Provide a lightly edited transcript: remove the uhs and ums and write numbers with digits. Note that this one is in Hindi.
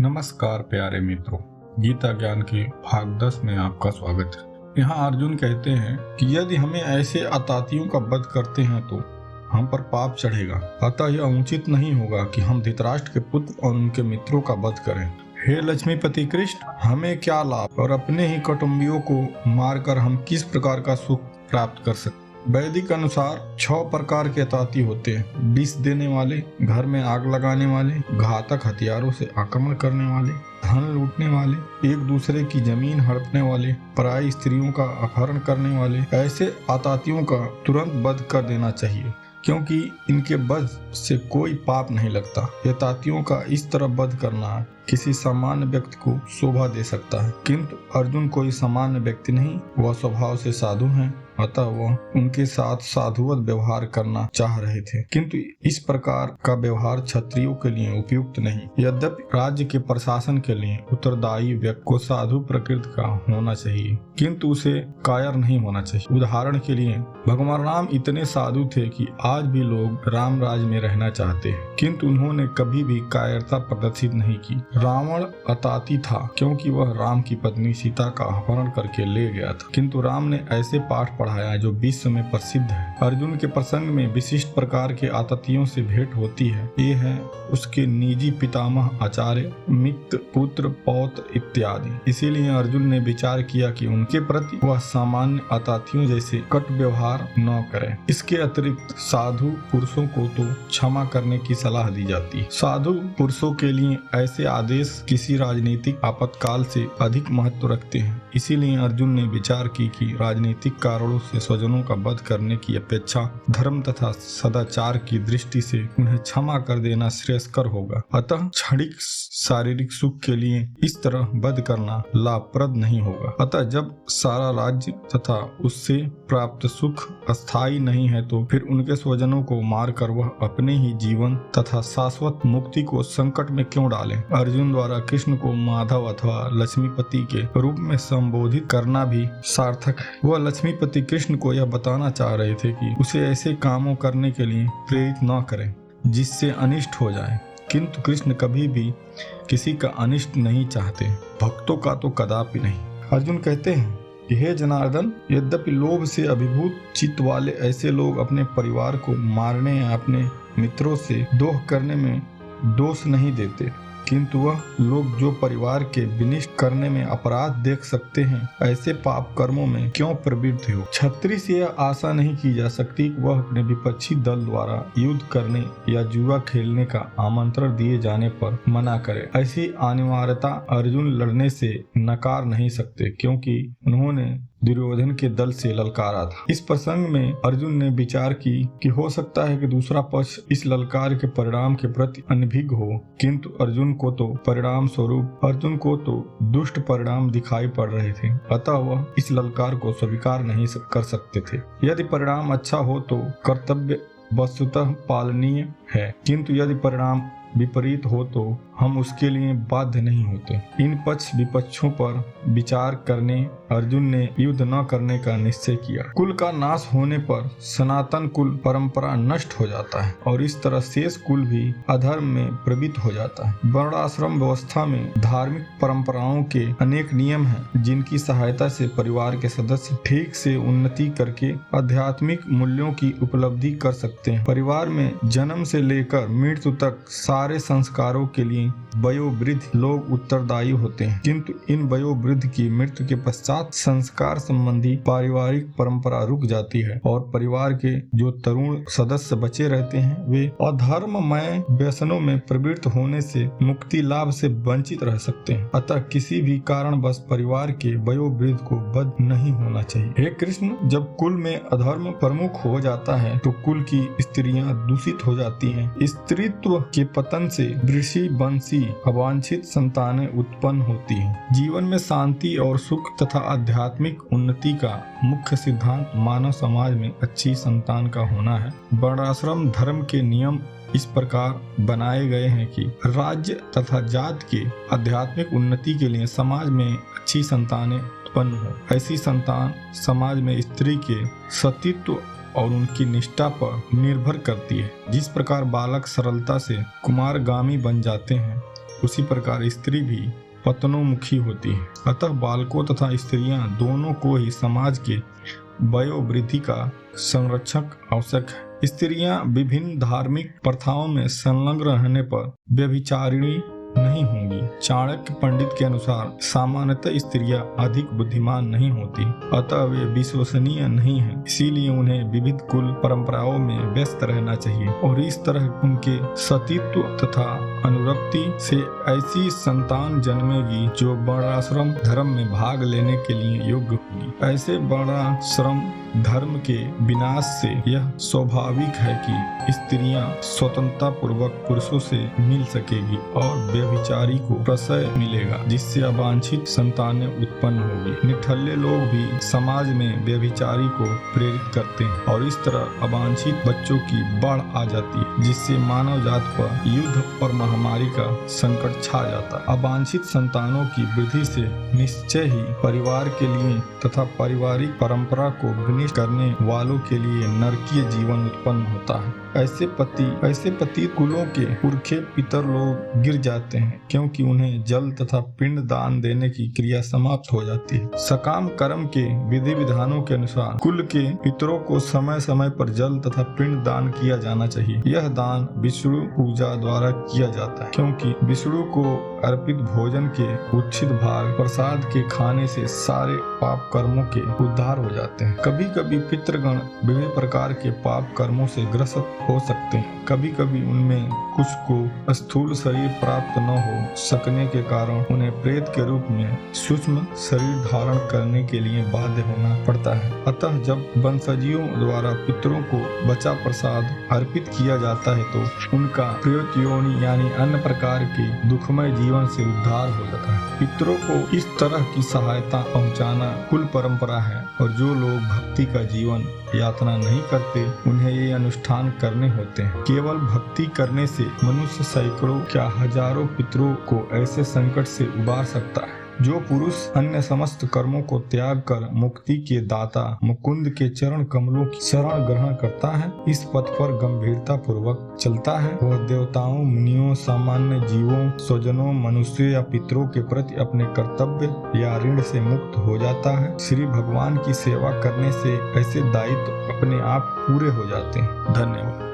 नमस्कार प्यारे मित्रों, गीता ज्ञान के भाग 10 में आपका स्वागत है। यहाँ अर्जुन कहते हैं कि यदि हमें ऐसे अतातियों का वध करते हैं तो हम पर पाप चढ़ेगा, अतः यह उचित नहीं होगा कि हम धृतराष्ट्र के पुत्र और उनके मित्रों का वध करें। हे लक्ष्मीपति कृष्ण, हमें क्या लाभ और अपने ही कुटुंबियों को मारकर हम किस प्रकार का सुख प्राप्त कर सकते। वैदिक अनुसार 6 प्रकार के अताती होते हैं: विष देने वाले, घर में आग लगाने वाले, घातक हथियारों से आक्रमण करने वाले, धन लूटने वाले, एक दूसरे की जमीन हड़पने वाले, पराई स्त्रियों का अपहरण करने वाले। ऐसे अतातियों का तुरंत वध कर देना चाहिए, क्योंकि इनके वध से कोई पाप नहीं लगता। अतातियों का इस तरह वध करना किसी सामान्य व्यक्ति को शोभा दे सकता है, किंतु अर्जुन कोई सामान्य व्यक्ति नहीं, वह स्वभाव से साधु हैं, अतः वह उनके साथ साधुवत व्यवहार करना चाह रहे थे। किंतु इस प्रकार का व्यवहार क्षत्रियों के लिए उपयुक्त नहीं। यद्यपि राज्य के प्रशासन के लिए उत्तरदायी व्यक्ति को साधु प्रकृति का होना चाहिए, किंतु उसे कायर नहीं होना चाहिए। उदाहरण के लिए भगवान राम इतने साधु थे कि आज भी लोग राम राज्य में रहना चाहते हैं, किंतु उन्होंने कभी भी कायरता प्रदर्शित नहीं की। रावण अताती था क्योंकि वह राम की पत्नी सीता का अपहरण करके ले गया था, किंतु राम ने ऐसे पाठ पढ़ाया जो विश्व में प्रसिद्ध है। अर्जुन के प्रसंग में विशिष्ट प्रकार के आततियों से भेंट होती है। ये है उसके निजी पितामह, आचार्य, मित्र, पुत्र, पौत्र इत्यादि। इसीलिए अर्जुन ने विचार किया कि उनके प्रति वह सामान्य आततियों जैसे कट व्यवहार न करे। इसके अतिरिक्त साधु पुरुषों को तो क्षमा करने की सलाह दी जाती है। साधु पुरुषों के लिए ऐसे आदेश किसी राजनीतिक आपातकाल से अधिक महत्व रखते हैं। इसीलिए अर्जुन ने विचार की कि राजनीतिक कारणों से स्वजनों का वध करने की अपेक्षा धर्म तथा सदाचार की दृष्टि से उन्हें क्षमा कर देना श्रेयस्कर होगा। अतः क्षणिक शारीरिक सुख के लिए इस तरह वध करना लाभप्रद नहीं होगा। अतः जब सारा राज्य तथा उससे प्राप्त सुख अस्थायी नहीं है, तो फिर उनके स्वजनों को मारकर वह अपने ही जीवन तथा शाश्वत मुक्ति को संकट में क्यों डाले। अर्जुन द्वारा कृष्ण को माधव अथवा लक्ष्मीपति के रूप में संबोधित करना भी सार्थक है। वह लक्ष्मीपति कृष्ण को यह बताना चाह रहे थे कि उसे ऐसे कामों करने के लिए प्रेरित न करें जिससे अनिष्ट हो जाए, किंतु कृष्ण कभी भी किसी का अनिष्ट नहीं चाहते, भक्तों का तो कदापि नहीं। अर्जुन कहते हैं कि हे जनार्दन, यद्यपि लोभ से अभिभूत चित्त वाले ऐसे लोग अपने परिवार को मारने या अपने मित्रों से द्रोह करने में दोष नहीं देते, किंतु वह लोग जो परिवार के विनिष्ट करने में अपराध देख सकते हैं, ऐसे पाप कर्मों में क्यों प्रवृत्त हो। क्षत्रिय से यह आशा नहीं की जा सकती कि वह अपने विपक्षी दल द्वारा युद्ध करने या जुआ खेलने का आमंत्रण दिए जाने पर मना करे। ऐसी अनिवार्यता अर्जुन लड़ने से नकार नहीं सकते, क्योंकि उन्होंने दुर्योधन के दल से ललकारा था। इस प्रसंग में अर्जुन ने विचार की कि हो सकता है कि दूसरा पक्ष इस ललकार के परिणाम के प्रति अनभिज्ञ हो, किंतु अर्जुन को तो दुष्ट परिणाम दिखाई पड़ रहे थे, अतः वह इस ललकार को स्वीकार नहीं कर सकते थे। यदि परिणाम अच्छा हो तो कर्तव्य वस्तुतः पालनीय है, किंतु यदि परिणाम विपरीत हो तो हम उसके लिए बाध्य नहीं होते। इन पक्ष विपक्षों पर विचार करने अर्जुन ने युद्ध न करने का निश्चय किया। कुल का नाश होने पर सनातन कुल परंपरा नष्ट हो जाता है और इस तरह शेष कुल भी अधर्म में प्रवृत्त हो जाता है। वर्णाश्रम व्यवस्था में धार्मिक परंपराओं के अनेक नियम हैं, जिनकी सहायता से परिवार के सदस्य ठीक से उन्नति करके आध्यात्मिक मूल्यों की उपलब्धि कर सकते हैं। परिवार में जन्म से लेकर मृत्यु तक सारे संस्कारों के लिए वयोवृद्ध लोग उत्तरदायी होते हैं, किंतु इन वयोवृद्ध की मृत्यु के पश्चात संस्कार संबंधी पारिवारिक परंपरा रुक जाती है और परिवार के जो तरुण सदस्य बचे रहते हैं वे अधर्ममय व्यसनों में प्रवृत्त होने से मुक्ति लाभ से वंचित रह सकते हैं। अतः किसी भी कारणवश परिवार के वयोवृद्ध को वध नहीं होना चाहिए। हे कृष्ण, जब कुल में अधर्म प्रमुख हो जाता है तो कुल की स्त्रियां दूषित हो जाती हैं। स्त्रीत्व के पतन से वृषि वंशी अवांछित संतानें उत्पन्न होती हैं। जीवन में शांति और सुख तथा आध्यात्मिक उन्नति का मुख्य सिद्धांत मानव समाज में अच्छी संतान का होना है। वर्णाश्रम धर्म के नियम इस प्रकार बनाए गए हैं कि राज्य तथा जाति के आध्यात्मिक उन्नति के लिए समाज में अच्छी संतानें उत्पन्न हो। ऐसी संतान समाज में स्त्री के सतीत्व और उनकी निष्ठा पर निर्भर करती है। जिस प्रकार बालक सरलता से कुमारगामी बन जाते हैं, उसी प्रकार स्त्री भी पतनोन्मुखी होती है। अतः बालकों तथा स्त्रियां दोनों को ही समाज के वयोवृद्धि का संरक्षक आवश्यक है। स्त्रियां विभिन्न धार्मिक प्रथाओं में संलग्न रहने पर व्यभिचारिणी नहीं होंगी। चाणक्य पंडित के अनुसार सामान्यतः स्त्रियां अधिक बुद्धिमान नहीं होती, अतः वे विश्वसनीय नहीं हैं। इसीलिए उन्हें विविध कुल परंपराओं में व्यस्त रहना चाहिए और इस तरह उनके सतीत्व तथा अनुरक्ति से ऐसी संतान जन्मेगी जो वर्णाश्रम धर्म में भाग लेने के लिए योग्य होगी। ऐसे वर्णाश्रम धर्म के विनाश से यह स्वाभाविक है कि स्त्रियां स्वतंत्रता पूर्वक पुरुषों से मिल सकेगी और व्यभिचारी को प्रश्रय मिलेगा, जिससे अवांछित संतानें उत्पन्न होगी। निठल्ले लोग भी समाज में व्यभिचारी को प्रेरित करते हैं और इस तरह अवांछित बच्चों की बाढ़ आ जाती है, जिससे मानव जात पर युद्ध और महामारी का संकट छा जाता है। अवांछित संतानों की वृद्धि से निश्चय ही परिवार के लिए तथा पारिवारिक परंपरा को घृणित करने वालों के लिए नरकीय जीवन उत्पन्न होता है। ऐसे पति कुलों के पुरखे पितर लोग गिर जाते हैं, क्योंकि उन्हें जल तथा पिंड दान देने की क्रिया समाप्त हो जाती है। सकाम कर्म के विधि विधानों के अनुसार कुल के पितरों को समय समय पर जल तथा पिंड दान किया जाना चाहिए। यह दान विष्णु पूजा द्वारा किया जाता है, क्योंकि विष्णु को अर्पित भोजन के उच्छित भाग प्रसाद के खाने से सारे पाप कर्मों के उद्धार हो जाते हैं। कभी कभी पितृगण विभिन्न प्रकार के पाप कर्मों से ग्रसित हो सकते हैं। कभी कभी उनमें कुछ को स्थूल शरीर प्राप्त न हो सकने के कारण उन्हें प्रेत के रूप में सूक्ष्म शरीर धारण करने के लिए बाध्य होना पड़ता है। अतः जब वंशजियों द्वारा पितरों को बचा प्रसाद अर्पित किया जाता है तो उनका प्रेत योनि यानी अन्य प्रकार के दुखमय जीवन से उद्धार हो जाता है। पितरों को इस तरह की सहायता पहुंचाना कुल परंपरा है और जो लोग भक्ति का जीवन यातना नहीं करते उन्हें ये अनुष्ठान करने होते हैं। केवल भक्ति करने से मनुष्य सैकड़ों क्या हजारों पितरों को ऐसे संकट से उबार सकता है। जो पुरुष अन्य समस्त कर्मों को त्याग कर मुक्ति के दाता मुकुंद के चरण कमलों की शरण ग्रहण करता है, इस पथ पर गंभीरता पूर्वक चलता है, वह देवताओं, मुनियों, सामान्य जीवों, स्वजनों, मनुष्यों या पितरों के प्रति अपने कर्तव्य या ऋण से मुक्त हो जाता है। श्री भगवान की सेवा करने से ऐसे दायित्व अपने आप पूरे हो जाते हैं। धन्यवाद।